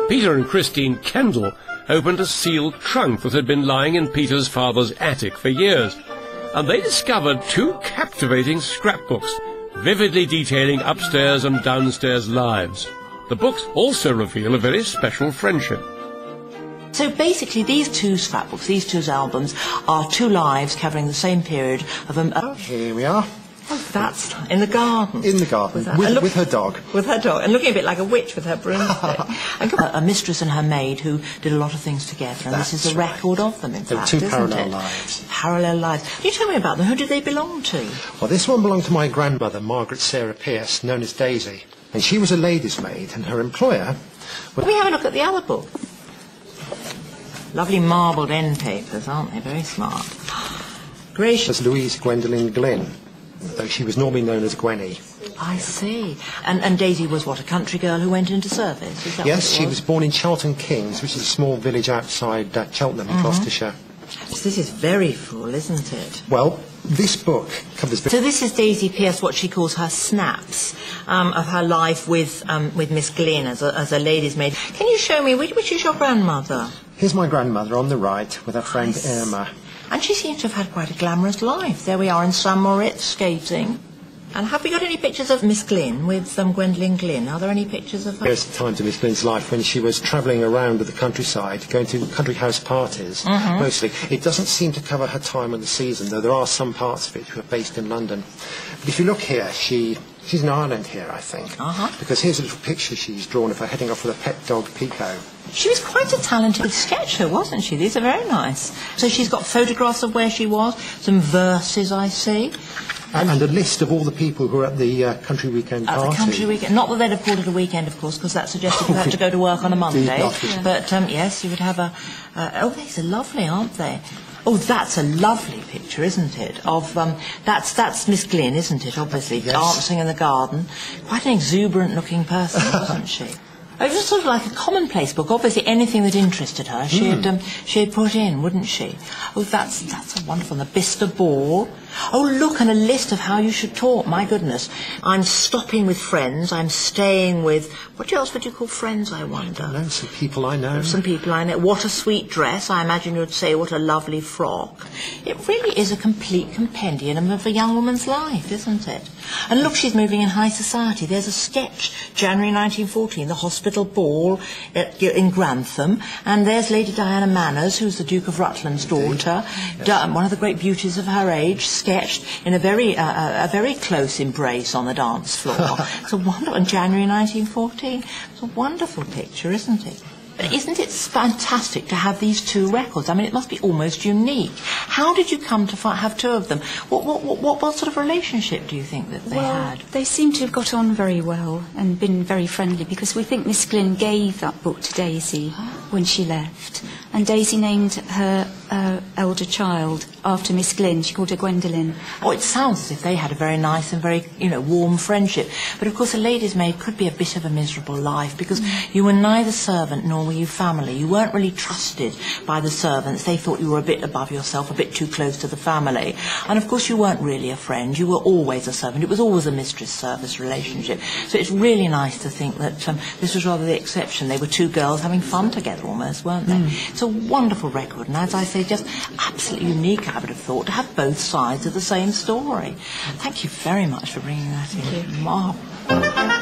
Peter and Christine Kendall opened a sealed trunk that had been lying in Peter's father's attic for years, and they discovered two captivating scrapbooks, vividly detailing upstairs and downstairs lives. The books also reveal a very special friendship. So basically these two scrapbooks, these two albums, are two lives covering the same period of Here we are. Oh, that's in the garden. In the garden, with her dog. With her dog, and looking a bit like a witch with her broomstick. And a mistress and her maid who did a lot of things together, and this is a record of them, in fact, There were two isn't parallel it? lives. Parallel lives. Can you tell me about them? Who did they belong to? Well, this one belonged to my grandmother, Margaret Sarah Pierce, known as Daisy. And she was a lady's maid, and her employer... Can we have a look at the other book? Lovely marbled end papers, aren't they? Very smart. Gracious. ...as Louise Gwendolen Glynn, though she was normally known as Gwenny. I see. And Daisy was what, a country girl who went into service? Is that Yes, what she was born in Charlton Kings, which is a small village outside Cheltenham in Gloucestershire. So this is very full, isn't it? Well, this book covers... So this is Daisy Pierce, what she calls her snaps of her life with Miss Glynn as a lady's maid. Can you show me, which is your grandmother? Here's my grandmother on the right with her friend Irma. And she seems to have had quite a glamorous life. There we are in St Moritz, skating. And have we got any pictures of Miss Glynn with Gwendolen Glynn? Are there any pictures of her? There's a time to Miss Glynn's life when she was travelling around the countryside, going to country house parties, mostly. It doesn't seem to cover her time in the season, though there are some parts of it who are based in London. But if you look here, she's in Ireland here, I think. Because here's a little picture she's drawn of her heading off with her pet dog, Pico. She was quite a talented sketcher, wasn't she? These are very nice. So she's got photographs of where she was, some verses, I see. And a list of all the people who were at the country weekend party. At the country weekend. Not that they'd have called it a weekend, of course, because that suggested you had to go to work on a Monday. But, yes, you would have a... oh, these are lovely, aren't they? Oh, that's a lovely picture, isn't it? Of that's Miss Glynn, isn't it? Obviously, yes. Dancing in the garden. Quite an exuberant-looking person, wasn't she? It was sort of like a commonplace book. Obviously, anything that interested her, she had put in, wouldn't she? Oh, that's a wonderful. And the Bicester Ball. Oh, look, and a list of how you should talk. My goodness. I'm stopping with friends. I'm staying with... What else would you call friends, I wonder? I don't know, some people I know. Some people I know. What a sweet dress. I imagine you would say, what a lovely frock. It really is a complete compendium of a young woman's life, isn't it? And look, she's moving in high society. There's a sketch, January 1914, the hospital ball in Grantham. And there's Lady Diana Manners, who's the Duke of Rutland's daughter, one of the great beauties of her age, sketched in a very close embrace on the dance floor. It's a wonderful, in January 1914. It's a wonderful picture, isn't it? Isn't it fantastic to have these two records? I mean, it must be almost unique. How did you come to have two of them? What sort of relationship do you think that they had? They seem to have got on very well and been very friendly, because we think Miss Glynn gave that book to Daisy when she left. And Daisy named her elder child after Miss Glynn. She called her Gwendolen. Oh, it sounds as if they had a very nice and very, warm friendship. But of course, a lady's maid could be a bit of a miserable life, because you were neither servant nor were you family. You weren't really trusted by the servants. They thought you were a bit above yourself, a bit too close to the family. And of course, you weren't really a friend. You were always a servant. It was always a mistress-service relationship. So it's really nice to think that this was rather the exception. They were two girls having fun together almost, weren't they? It's a wonderful record, and as I say, just absolutely unique, I would have thought, to have both sides of the same story. Thank you very much for bringing that in. Marvellous.